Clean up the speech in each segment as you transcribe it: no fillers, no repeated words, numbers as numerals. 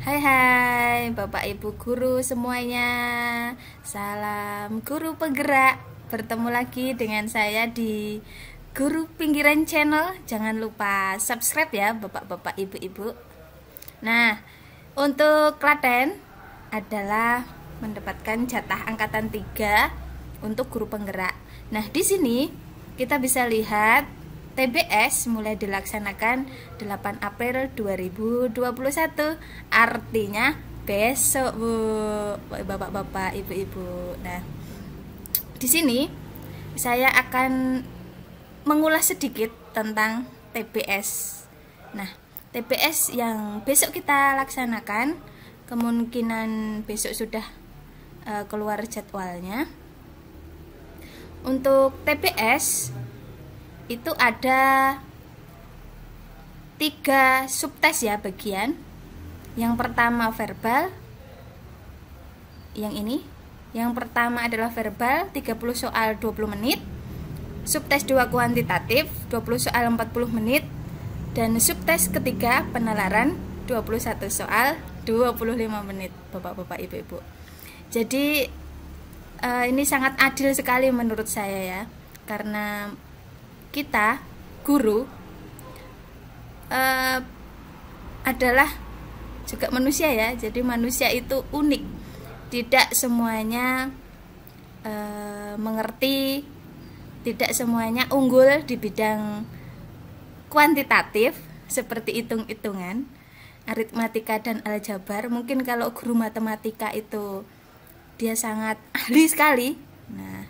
Hai hai Bapak Ibu guru semuanya. Salam guru penggerak. Bertemu lagi dengan saya di Guru Pinggiran Channel. Jangan lupa subscribe ya Bapak-bapak Ibu-ibu. Nah, untuk Klaten adalah mendapatkan jatah angkatan 3 untuk guru penggerak. Nah, di sini kita bisa lihat TBS mulai dilaksanakan 8 April 2021. Artinya besok, Bu. Bapak-bapak, Ibu-ibu. Nah, di sini saya akan mengulas sedikit tentang TBS. Nah, TBS yang besok kita laksanakan, kemungkinan besok sudah keluar jadwalnya. Untuk TBS itu ada 3 subtes ya bagian. Yang pertama verbal. Yang ini. Yang pertama adalah verbal 30 soal 20 menit. Subtes 2 kuantitatif 20 soal 40 menit. Dan subtes ketiga penalaran 21 soal 25 menit, Bapak-bapak, Ibu-ibu. Jadi ini sangat adil sekali menurut saya ya. Karena kita guru adalah juga manusia ya. Jadi manusia itu unik. Tidak semuanya mengerti, tidak semuanya unggul di bidang kuantitatif seperti hitung-hitungan, aritmatika dan aljabar. Mungkin kalau guru matematika itu dia sangat ahli sekali. Nah,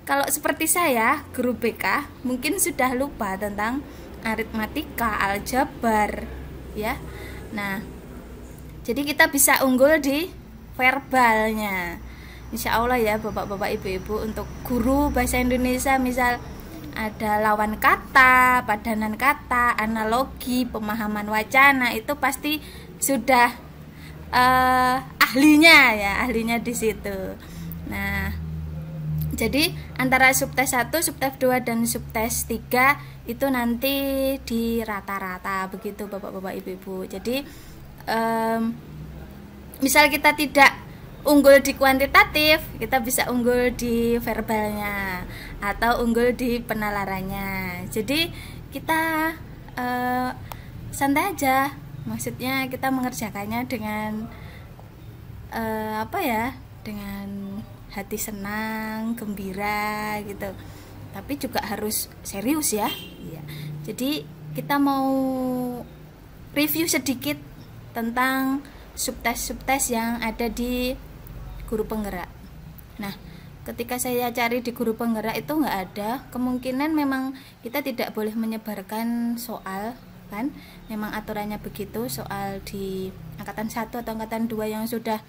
kalau seperti saya, guru BK, mungkin sudah lupa tentang aritmatika, aljabar, ya. Nah, jadi kita bisa unggul di verbalnya. Insya Allah ya, Bapak-bapak, Ibu-ibu, untuk guru bahasa Indonesia, misal ada lawan kata, padanan kata, analogi, pemahaman wacana, itu pasti sudah ahlinya di situ. Nah, jadi antara subtes 1, subtes 2 dan subtes 3 itu nanti di rata-rata begitu Bapak-bapak, Ibu-ibu. Jadi misal kita tidak unggul di kuantitatif, kita bisa unggul di verbalnya atau unggul di penalarannya. Jadi kita santai aja. Maksudnya kita mengerjakannya dengan dengan hati senang, gembira gitu. Tapi juga harus serius ya. Iya. Jadi kita mau review sedikit tentang subtes-subtes yang ada di guru penggerak. Nah, ketika saya cari di guru penggerak itu nggak ada. Kemungkinan memang kita tidak boleh menyebarkan soal, kan? Memang aturannya begitu. Soal di angkatan 1 atau angkatan 2 yang sudah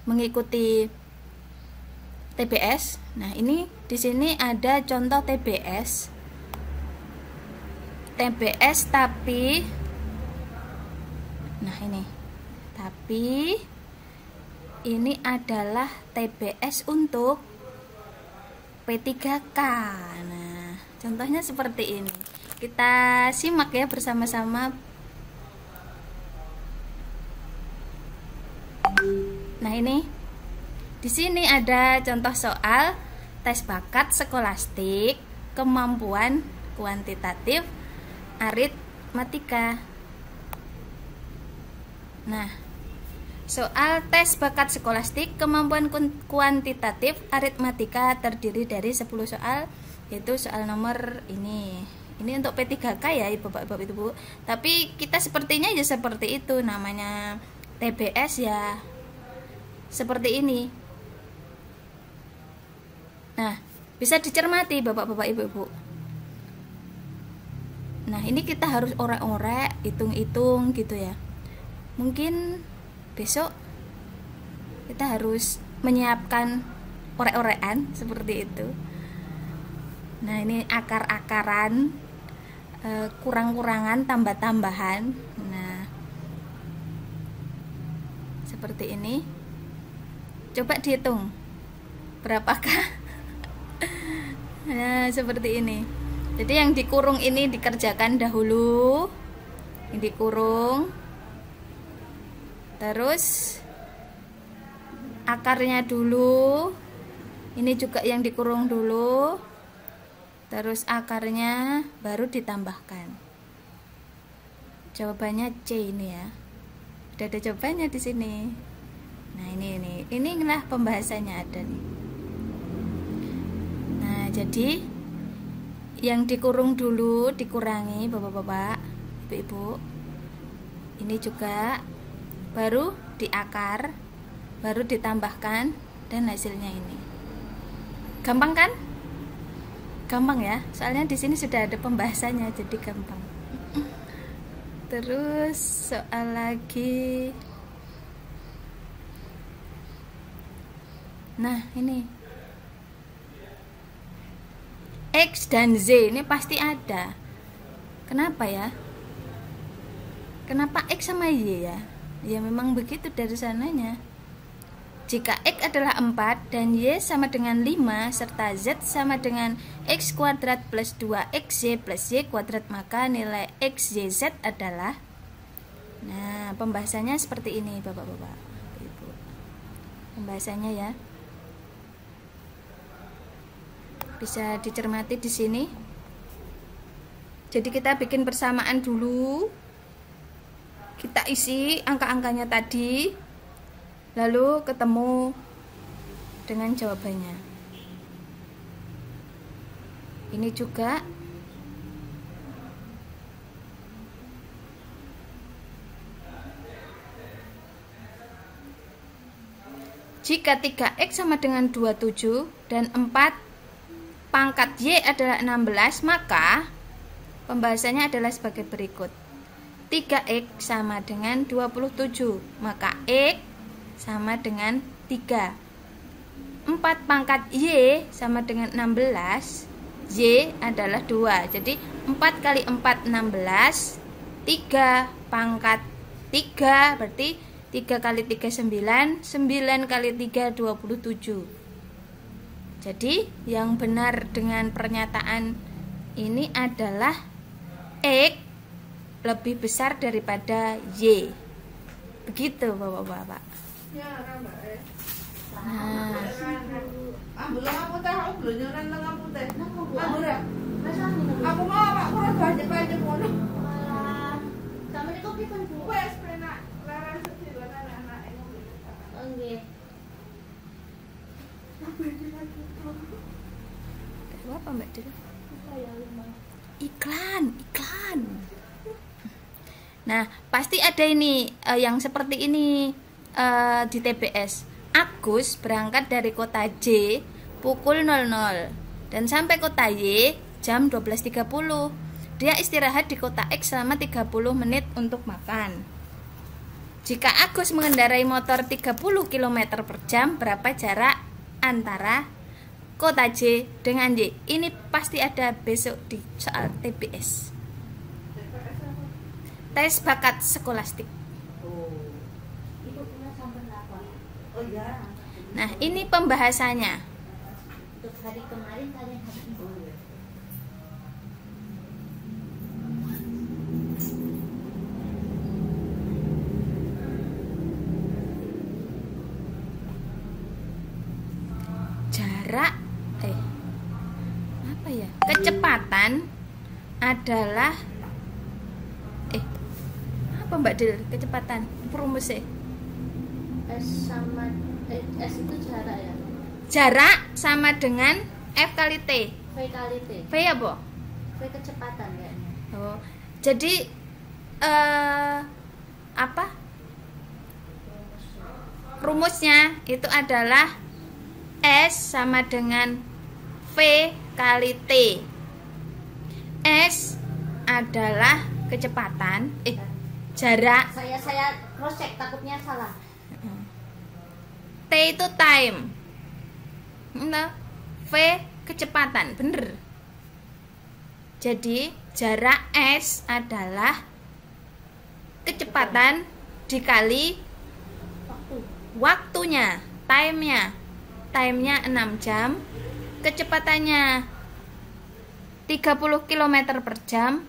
mengikuti TBS. Nah, ini di sini ada contoh TBS. TBS tapi ini adalah TBS untuk P3K. Nah, contohnya seperti ini. Kita simak ya bersama-sama. Nah, ini di sini ada contoh soal tes bakat skolastik, kemampuan kuantitatif, aritmatika. Nah, soal tes bakat skolastik, kemampuan kuantitatif, aritmatika terdiri dari 10 soal, yaitu soal nomor ini. Ini untuk P3K ya, Bapak-bapak, Ibu. Tapi kita sepertinya ya seperti itu, namanya TBS ya seperti ini. Nah, bisa dicermati Bapak-bapak, Ibu-ibu. Nah, ini kita harus orek-orek, hitung-hitung gitu ya. Mungkin besok kita harus menyiapkan orek-orekan seperti itu. Nah, ini akar-akaran, kurang-kurangan, tambah-tambahan. Nah, seperti ini. Coba dihitung berapakah. Nah, seperti ini. Jadi yang dikurung ini dikerjakan dahulu. Yang dikurung Terus akarnya dulu, ini juga yang dikurung dulu, terus akarnya baru ditambahkan. Jawabannya C ini ya. Udah ada jawabannya di sini. Nah, inilah pembahasannya ada nih. Nah, jadi yang dikurung dulu dikurangi, Bapak-bapak, Ibu-ibu. Ini juga baru diakar, baru ditambahkan, dan hasilnya ini. Gampang kan? Gampang ya, soalnya di sini sudah ada pembahasannya, jadi gampang. Terus soal lagi. Nah, ini X dan Z ini pasti ada. Kenapa ya? Kenapa X sama Y ya? Ya memang begitu dari sananya. Jika X adalah 4 dan Y sama dengan 5 serta Z sama dengan X kuadrat plus 2XY plus Y kuadrat, maka nilai XYZ adalah. Nah, pembahasannya seperti ini, Bapak-bapak, Ibu. Pembahasannya ya. Bisa dicermati di sini. Jadi kita bikin persamaan dulu. Kita isi angka-angkanya tadi, lalu ketemu dengan jawabannya. Ini juga jika 3X sama dengan 27 dan 4 pangkat Y adalah 16, maka pembahasannya adalah sebagai berikut. 3X sama dengan 27, maka X sama dengan 3. 4 pangkat Y sama dengan 16, Y adalah 2. Jadi 4 kali 4 16, 3 pangkat 3 berarti 3 kali 3 9, 9 kali 3 27. Jadi yang benar dengan pernyataan ini adalah X lebih besar daripada Y. Begitu, Bapak-bapak. Nah, aku mau aku banyak ngono. Sama di kopi kan Bu. Wes penak larang sedih anak-anak ini. Nggih. apa Mbak Dil? Iklan. Nah, pasti ada ini yang seperti ini di TBS. Agus berangkat dari kota J pukul 00 dan sampai kota Y jam 12.30. Dia istirahat di kota X selama 30 menit untuk makan. Jika Agus mengendarai motor 30 km per jam, berapa jarak antara kota J dengan Y? Ini pasti ada besok di soal TBS. Tes bakat skolastik. Oh ya. Nah, ini pembahasannya. Untuk hari kemarin kalian hari ini. Jarak apa ya? Kecepatan adalah apa Mbak Dil? Kecepatan perumusnya. S sama S itu jarak ya. Jarak sama dengan F kali T. V kali T. V apa? V kecepatan kayaknya. Oh, jadi apa? Rumusnya itu adalah S sama dengan V kali T. S adalah kecepatan, jarak. Saya cross check takutnya salah. T itu time. Nah, V kecepatan, bener. Jadi jarak S adalah kecepatan dikali waktunya, time-nya. Time-nya 6 jam, kecepatannya 30 km per jam.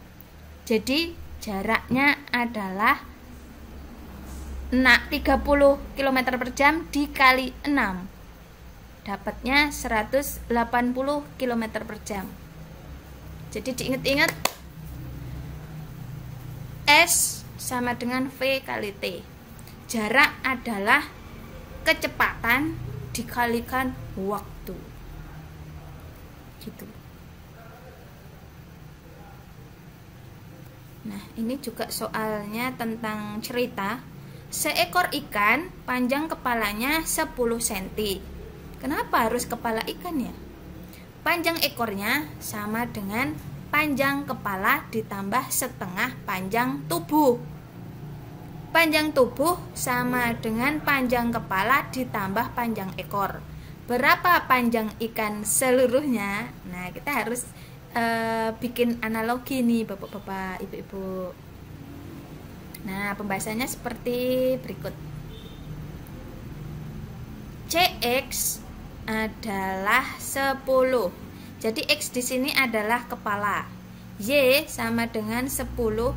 Jadi jaraknya adalah 30 km per jam dikali 6, dapatnya 180 km per jam. Jadi diingat-ingat, S sama dengan V kali T. Jarak adalah kecepatan dikalikan waktu. Gitu. Nah, ini juga soalnya tentang cerita. Seekor ikan panjang kepalanya 10 cm. Kenapa harus kepala ikan ya? Panjang ekornya sama dengan panjang kepala ditambah setengah panjang tubuh. Panjang tubuh sama dengan panjang kepala ditambah panjang ekor. Berapa panjang ikan seluruhnya? Nah, kita harus bikin analogi nih bapak-bapak, ibu-ibu. Nah, pembahasannya seperti berikut. CX adalah 10. Jadi X di sini adalah kepala. Y sama dengan 10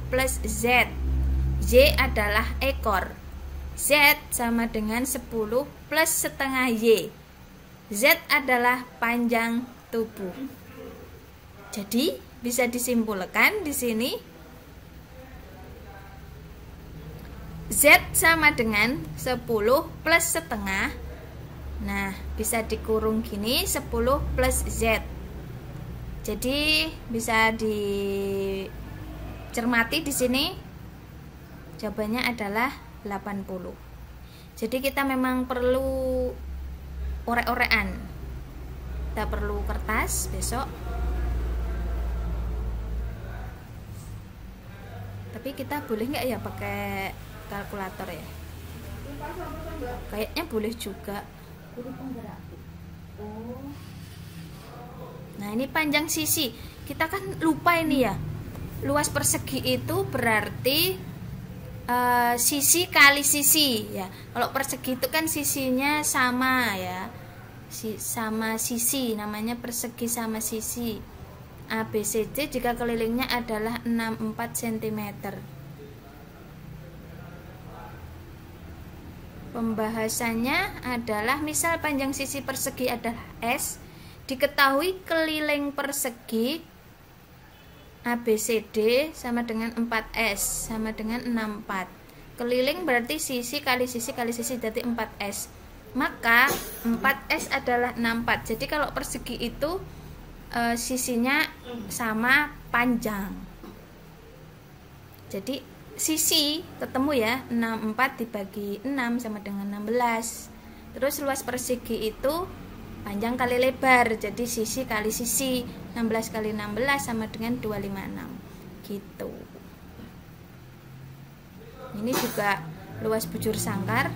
plus Z. Y adalah ekor. Z sama dengan 10 plus setengah Y. Z adalah panjang tubuh. Jadi bisa disimpulkan di sini Z sama dengan 10 plus setengah. Nah, bisa dikurung gini, 10 plus Z. Jadi bisa dicermati di sini. Jawabannya adalah 80. Jadi kita memang perlu orek-orekan. Kita perlu kertas besok. Tapi kita boleh nggak ya pakai kalkulator ya? Kayaknya boleh juga. Nah, ini panjang sisi. Kita kan lupa ini ya. Luas persegi itu berarti sisi kali sisi ya. Kalau persegi itu kan sisinya sama ya. Sama sisi, namanya persegi sama sisi. ABCD jika kelilingnya adalah 64 cm. Pembahasannya adalah misal panjang sisi persegi adalah S, diketahui keliling persegi ABCD sama dengan 4S sama dengan 64. Keliling berarti sisi kali sisi kali sisi, jadi 4S. Maka 4S adalah 64. Jadi kalau persegi itu sisinya sama panjang. Jadi sisi ketemu ya, 64 dibagi 6 sama dengan 16. Terus luas persegi itu panjang kali lebar, jadi sisi kali sisi, 16 kali 16 sama dengan 256 gitu. Ini juga luas bujur sangkar.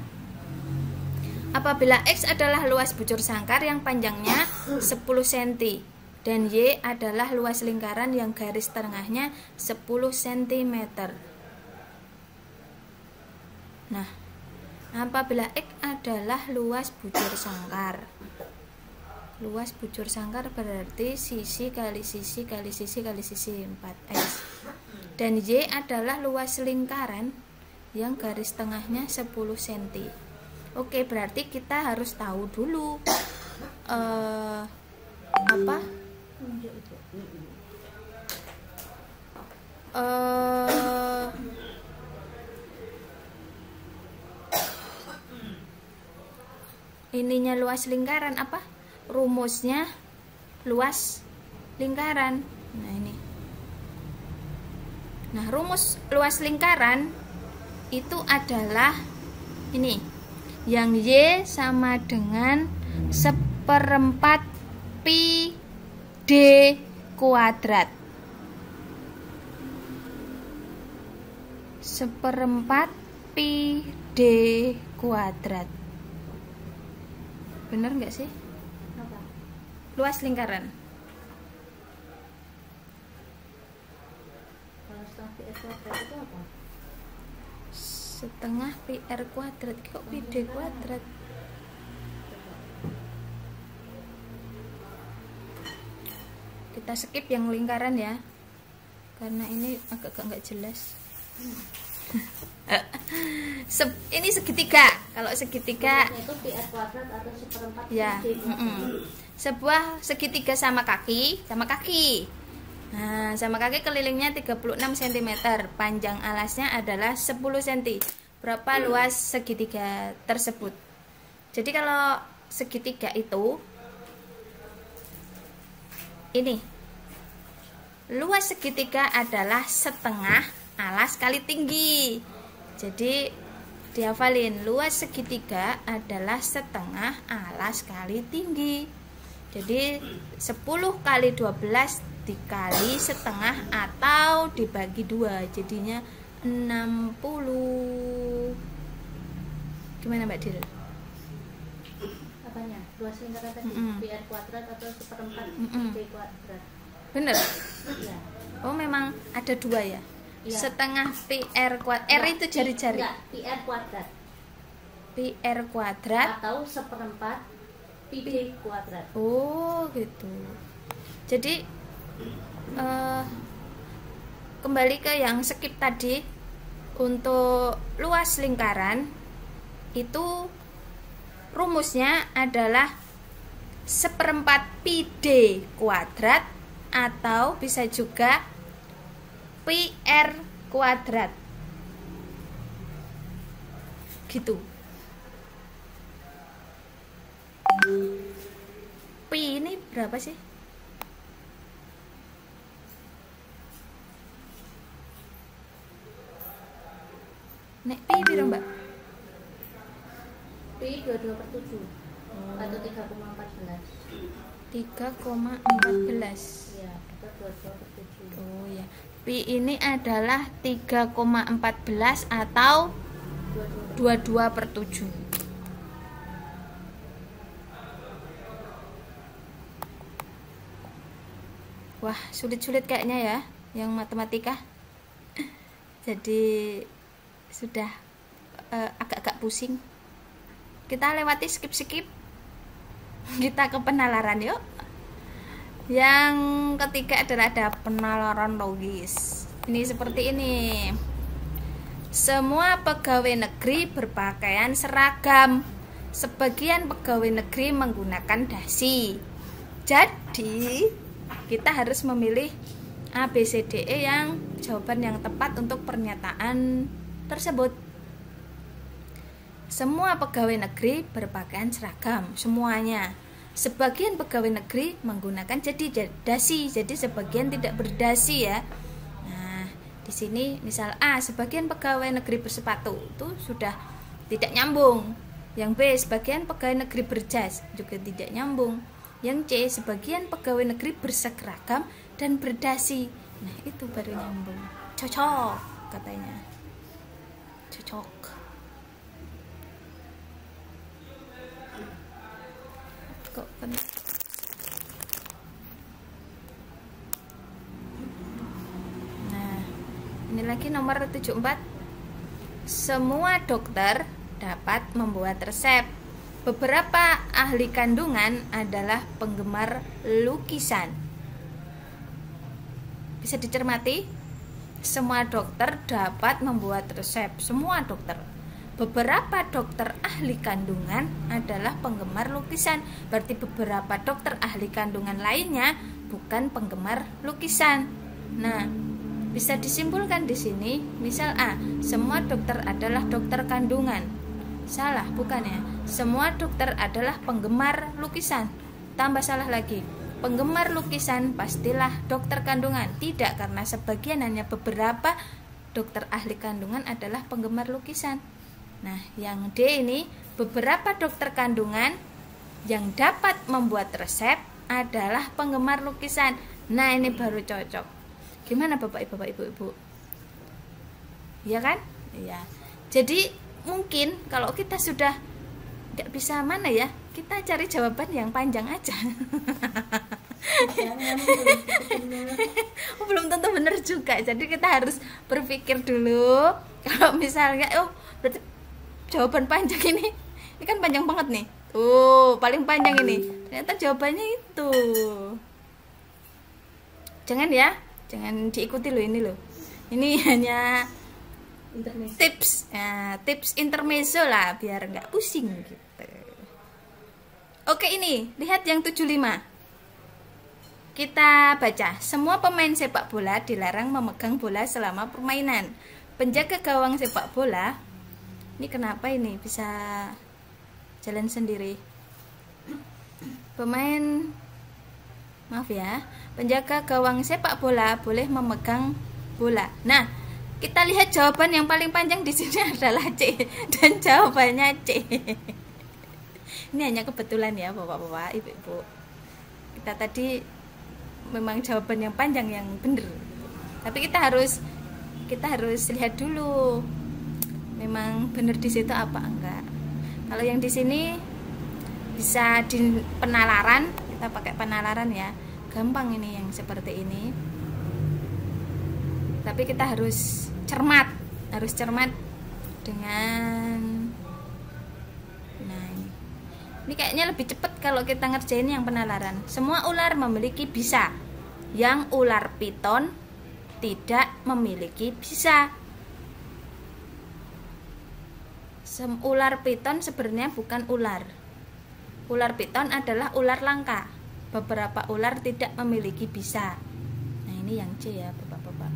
Apabila X adalah luas bujur sangkar yang panjangnya 10 cm dan Y adalah luas lingkaran yang garis tengahnya 10 cm. Nah, apabila X adalah luas bujur sangkar. Luas bujur sangkar berarti sisi kali sisi kali sisi kali sisi 4S. Dan Y adalah luas lingkaran yang garis tengahnya 10 cm. Oke, berarti kita harus tahu dulu apa? Ininya luas lingkaran apa? Rumusnya luas lingkaran. Nah, ini. Nah, rumus luas lingkaran itu adalah ini. Yang Y sama dengan 1/4 pi D kuadrat. 1/4 pi D kuadrat. Bener nggak sih? Apa? Luas lingkaran. Kalau setengah pi r kuadrat itu apa? Setengah pi r kuadrat. Kok pi D kuadrat? Kita skip yang lingkaran ya, karena ini agak nggak jelas. Ini segitiga. Kalau segitiga Rumusnya itu pi r kuadrat atau seperempat ya, pi d kuadrat. sebuah segitiga sama kaki. Nah, sama kaki kelilingnya 36 cm, panjang alasnya adalah 10 cm. Berapa luas segitiga tersebut? Jadi kalau segitiga itu ini, luas segitiga adalah setengah alas kali tinggi. Jadi dihafalin, luas segitiga adalah setengah alas kali tinggi. Jadi 10 kali 12 dikali setengah atau dibagi 2, jadinya 60. Gimana Mbak Dil? Apanya? Luas lingkaran tadi pi r kuadrat atau seperempat d kuadrat. Bener? Ya. Oh memang ada 2 ya? Iya. Setengah pi r kuadrat. R itu jari-jari. Enggak, pi r kuadrat Pi r kuadrat atau seperempat pi d kuadrat. Oh gitu. Jadi kembali ke yang skip tadi, untuk luas lingkaran itu rumusnya adalah seperempat pi d kuadrat atau bisa juga pi r kuadrat gitu. Pi ini berapa sih? Nek pi piro, Mbak? Pi 22/7 atau 3,14. 3,14. Iya, atau 22/7. Oh ya. Pi ini adalah 3,14 atau 22/7. Wah, sulit-sulit kayaknya ya yang matematika. Jadi sudah agak-agak pusing. Kita lewati skip-skip. Kita ke penalaran yuk. Yang ketiga adalah ada penalaran logis. Ini seperti ini. Semua pegawai negeri berpakaian seragam. Sebagian pegawai negeri menggunakan dasi. Jadi kita harus memilih A, B, C, D, E yang jawaban yang tepat untuk pernyataan tersebut. Semua pegawai negeri berpakaian seragam, semuanya. Sebagian pegawai negeri menggunakan dasi, jadi sebagian tidak berdasi ya. Nah, di sini misal A, sebagian pegawai negeri bersepatu, itu sudah tidak nyambung. Yang B, sebagian pegawai negeri berjas, juga tidak nyambung. Yang C, sebagian pegawai negeri berseragam dan berdasi. Nah, itu baru nyambung. Cocok katanya. Cocok. Kok Nah, ini lagi nomor 74. Semua dokter dapat membuat resep. Beberapa ahli kandungan adalah penggemar lukisan. Bisa dicermati? Semua dokter dapat membuat resep. Semua dokter. Beberapa dokter ahli kandungan adalah penggemar lukisan. Berarti beberapa dokter ahli kandungan lainnya bukan penggemar lukisan. Nah, bisa disimpulkan di sini. Misal A, semua dokter adalah dokter kandungan. Salah, bukan ya? Semua dokter adalah penggemar lukisan. Tambah salah lagi. Penggemar lukisan pastilah dokter kandungan. Tidak, karena sebagian hanya beberapa dokter ahli kandungan adalah penggemar lukisan. Nah, yang D ini, beberapa dokter kandungan yang dapat membuat resep adalah penggemar lukisan. Nah, ini baru cocok. Gimana Bapak Ibu? Iya kan? Iya. Jadi mungkin kalau kita sudah tidak bisa mana ya, kita cari jawaban yang panjang aja. Belum tentu benar juga. Jadi kita harus berpikir dulu. Kalau misalnya, berarti jawaban panjang ini kan panjang banget nih. Paling panjang ini. Ternyata jawabannya itu. Jangan ya, jangan diikuti loh ini loh. Ini hanya tips intermezzo lah biar nggak pusing gitu. Oke, ini lihat yang 75. Kita baca, semua pemain sepak bola dilarang memegang bola selama permainan. Penjaga gawang sepak bola, ini kenapa ini bisa jalan sendiri? Maaf ya, penjaga gawang sepak bola boleh memegang bola. Nah, kita lihat jawaban yang paling panjang di sini adalah C, dan jawabannya C. Ini hanya kebetulan ya, bapak-bapak, ibu-ibu. Kita tadi memang jawaban yang panjang yang benar. Tapi kita harus lihat dulu, memang benar di situ apa enggak. Kalau yang di sini bisa di penalaran, kita pakai penalaran ya, gampang ini yang seperti ini. Tapi kita harus cermat dengan, nah ini kayaknya lebih cepat kalau kita ngerjain yang penalaran. Semua ular memiliki bisa, yang ular piton tidak memiliki bisa. Ular piton sebenarnya bukan ular. Ular piton adalah ular langka. Beberapa ular tidak memiliki bisa. Nah, ini yang C ya, bapak-bapak.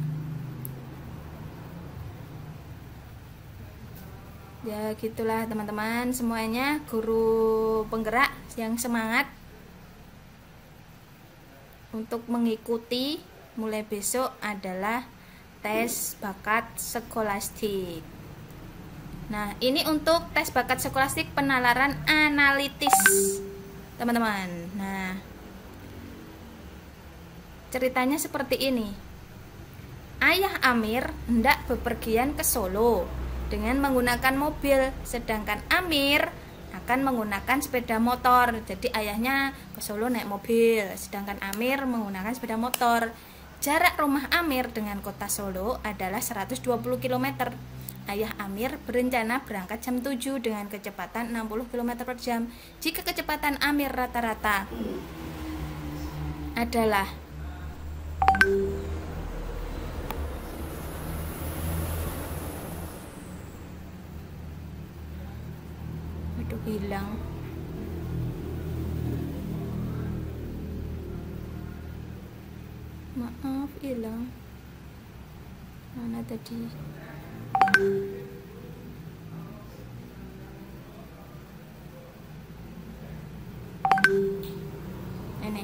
Ya, gitulah teman-teman semuanya. Guru penggerak yang semangat untuk mengikuti mulai besok adalah tes bakat skolastik. Nah, ini untuk tes bakat skolastik penalaran analitis, teman-teman. Nah, ceritanya seperti ini. Ayah Amir hendak bepergian ke Solo dengan menggunakan mobil, sedangkan Amir akan menggunakan sepeda motor. Jadi ayahnya ke Solo naik mobil, sedangkan Amir menggunakan sepeda motor. Jarak rumah Amir dengan kota Solo adalah 120 km. Ayah Amir berencana berangkat jam 7 dengan kecepatan 60 km per jam. Jika kecepatan Amir rata-rata adalah hilang. Maaf, hilang. Mana tadi? Ini.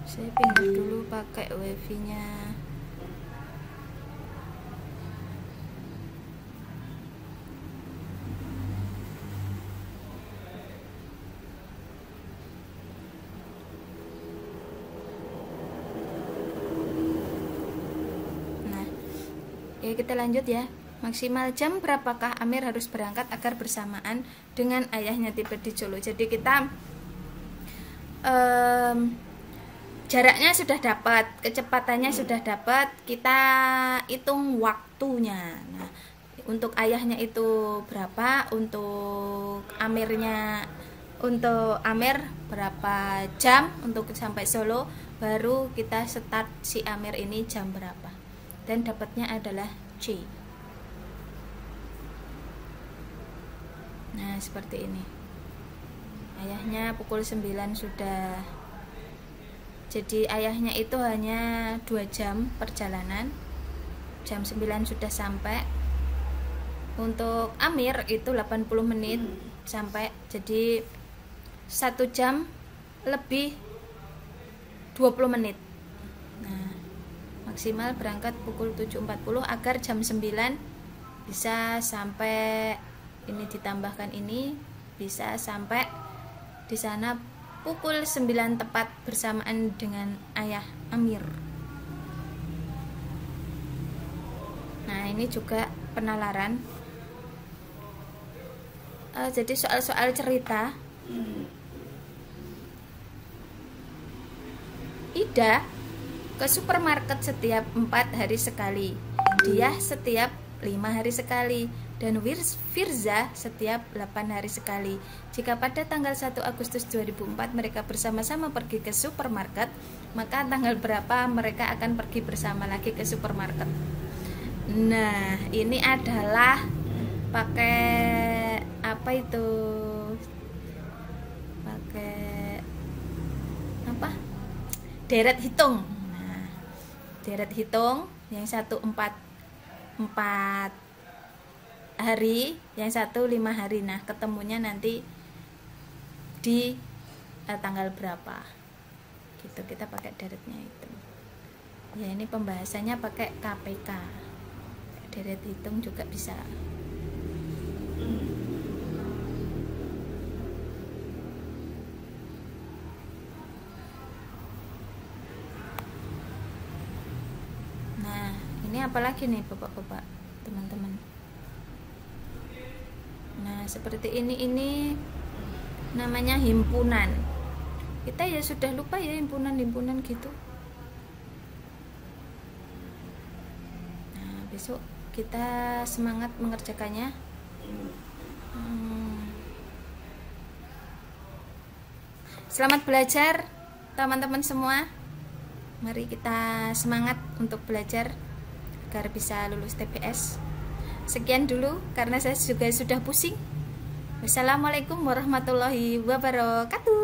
Saya pindah dulu pakai wifi-nya. Oke, kita lanjut ya. Maksimal jam berapakah Amir harus berangkat agar bersamaan dengan ayahnya tiba di Solo? Jadi kita jaraknya sudah dapat, kecepatannya sudah dapat, kita hitung waktunya. Nah, untuk ayahnya itu berapa, untuk Amir berapa jam untuk sampai Solo, baru kita start si Amir ini jam berapa. Dan dapatnya adalah C. Nah, seperti ini. Ayahnya pukul 9 sudah. Jadi ayahnya itu hanya 2 jam perjalanan. Jam 9 sudah sampai. Untuk Amir itu 80 menit sampai. Jadi 1 jam lebih 20 menit. Nah, maksimal berangkat pukul 7.40 agar jam 9 bisa sampai, ini ditambahkan ini, bisa sampai di sana pukul 9 tepat bersamaan dengan ayah Amir. Nah, ini juga penalaran. Jadi soal-soal cerita. Ida ke supermarket setiap 4 hari sekali. Dia setiap 5 hari sekali, dan Firza setiap 8 hari sekali. Jika pada tanggal 1 Agustus 2004 mereka bersama-sama pergi ke supermarket, maka tanggal berapa mereka akan pergi bersama lagi ke supermarket. Nah, ini adalah pakai apa itu? Pakai apa? Deret hitung. Nah, deret hitung yang 1 4 hari, yang 1 5 hari. Nah, ketemunya nanti di tanggal berapa gitu, kita pakai deretnya itu ya. Ini pembahasannya pakai KPK, deret hitung juga bisa. Nah, ini apalagi nih bapak-bapak, teman-teman. Nah, seperti ini namanya himpunan. Kita ya sudah lupa ya himpunan gitu. Nah, besok kita semangat mengerjakannya. Selamat belajar teman-teman semua. Mari kita semangat untuk belajar agar bisa lulus TPS. Sekian dulu karena saya juga sudah pusing. Wassalamualaikum warahmatullahi wabarakatuh.